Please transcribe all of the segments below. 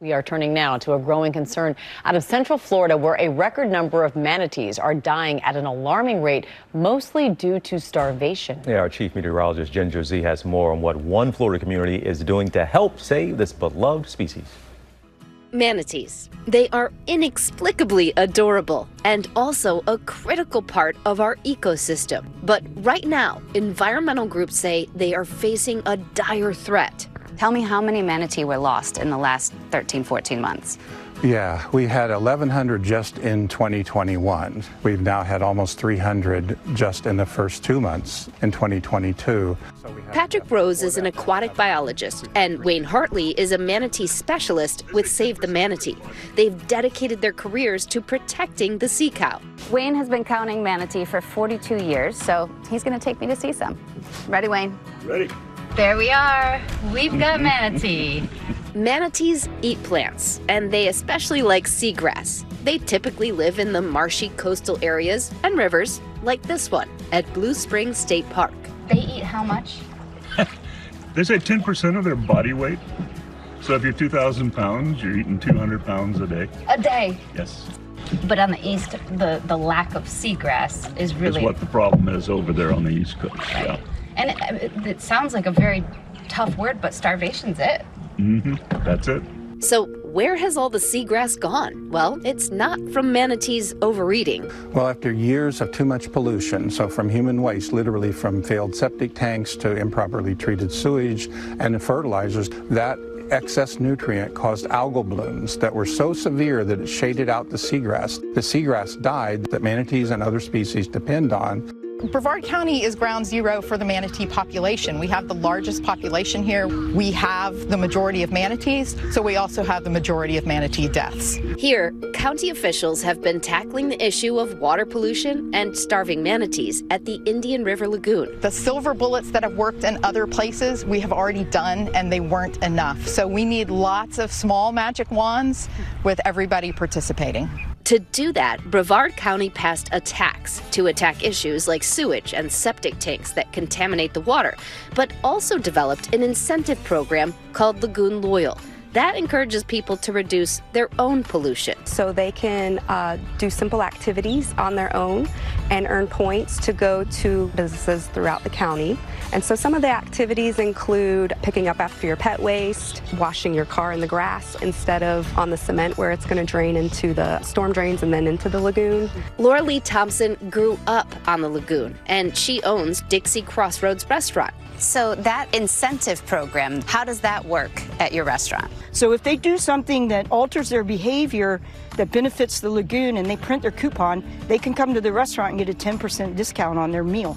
We are turning now to a growing concern out of Central Florida, where a record number of manatees are dying at an alarming rate, mostly due to starvation. Yeah, our chief meteorologist Ginger Zee has more on what one Florida community is doing to help save this beloved species. Manatees. They are inexplicably adorable and also a critical part of our ecosystem. But right now, environmental groups say they are facing a dire threat. Tell me how many manatee were lost in the last 13, 14 months. Yeah, we had 1,100 just in 2021. We've now had almost 300 just in the first 2 months in 2022. Patrick Rose is an aquatic biologist, and Wayne Hartley is a manatee specialist with Save the Manatee. They've dedicated their careers to protecting the sea cow. Wayne has been counting manatee for 42 years, so he's going to take me to see some. Ready, Wayne? Ready. There we are. We've got manatee. Manatees eat plants, and they especially like seagrass. They typically live in the marshy coastal areas and rivers, like this one at Blue Springs State Park. They eat how much? They say 10% of their body weight. So if you're 2,000 pounds, you're eating 200 pounds a day. A day? Yes. But on the east, the lack of seagrass is really... Is what the problem is over there on the East Coast. Right. Yeah. And it sounds like a very tough word, but starvation's it. Mm-hmm. That's it. So where has all the seagrass gone? Well, it's not from manatees overeating. Well, after years of too much pollution, so from human waste, literally from failed septic tanks to improperly treated sewage and fertilizers, that excess nutrient caused algal blooms that were so severe that it shaded out the seagrass. The seagrass died that manatees and other species depend on. Brevard County is ground zero for the manatee population. We have the largest population here. We have the majority of manatees, so we also have the majority of manatee deaths. Here, county officials have been tackling the issue of water pollution and starving manatees at the Indian River Lagoon. The silver bullets that have worked in other places, we have already done, and they weren't enough. So we need lots of small magic wands with everybody participating. To do that, Brevard County passed a tax to attack issues like sewage and septic tanks that contaminate the water, but also developed an incentive program called Lagoon Loyal. That encourages people to reduce their own pollution. So they can do simple activities on their own and earn points to go to businesses throughout the county. And so some of the activities include picking up after your pet waste, washing your car in the grass instead of on the cement where it's going to drain into the storm drains and then into the lagoon. Laura Lee Thompson grew up on the lagoon, and she owns Dixie Crossroads Restaurant. So that incentive program, how does that work at your restaurant? So if they do something that alters their behavior that benefits the lagoon and they print their coupon, they can come to the restaurant and get a 10% discount on their meal.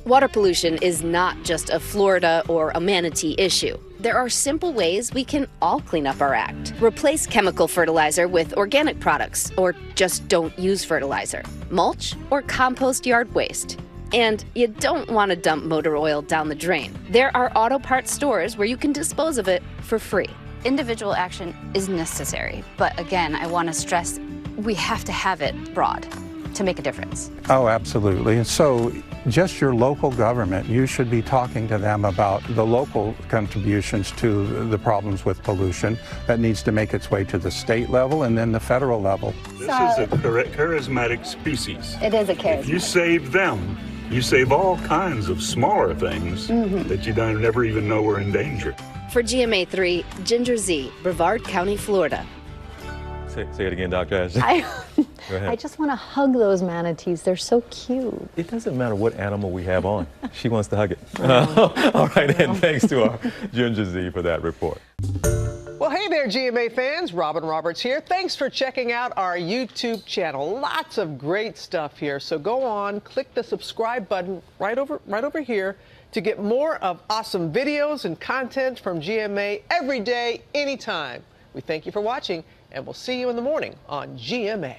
Water pollution is not just a Florida or a manatee issue. There are simple ways we can all clean up our act. Replace chemical fertilizer with organic products, or just don't use fertilizer. Mulch or compost yard waste. And you don't want to dump motor oil down the drain. There are auto parts stores where you can dispose of it for free. Individual action is necessary, but again, I want to stress we have to have it broad to make a difference. Oh, absolutely. And so just your local government, you should be talking to them about the local contributions to the problems with pollution that needs to make its way to the state level and then the federal level. This is a charismatic species. It is a charismatic. If you save them, you save all kinds of smaller things that you don't never even know were in danger. For GMA3, Ginger Zee, Brevard County, Florida. Say it again, Dr. Ashley. I just want to hug those manatees. They're so cute. It doesn't matter what animal we have on. She wants to hug it. All right, and thanks to our Ginger Zee for that report. Well, hey there, GMA fans. Robin Roberts here. Thanks for checking out our YouTube channel. Lots of great stuff here. So go on, click the subscribe button right over here to get more of awesome videos and content from GMA every day, anytime. We thank you for watching, and we'll see you in the morning on GMA.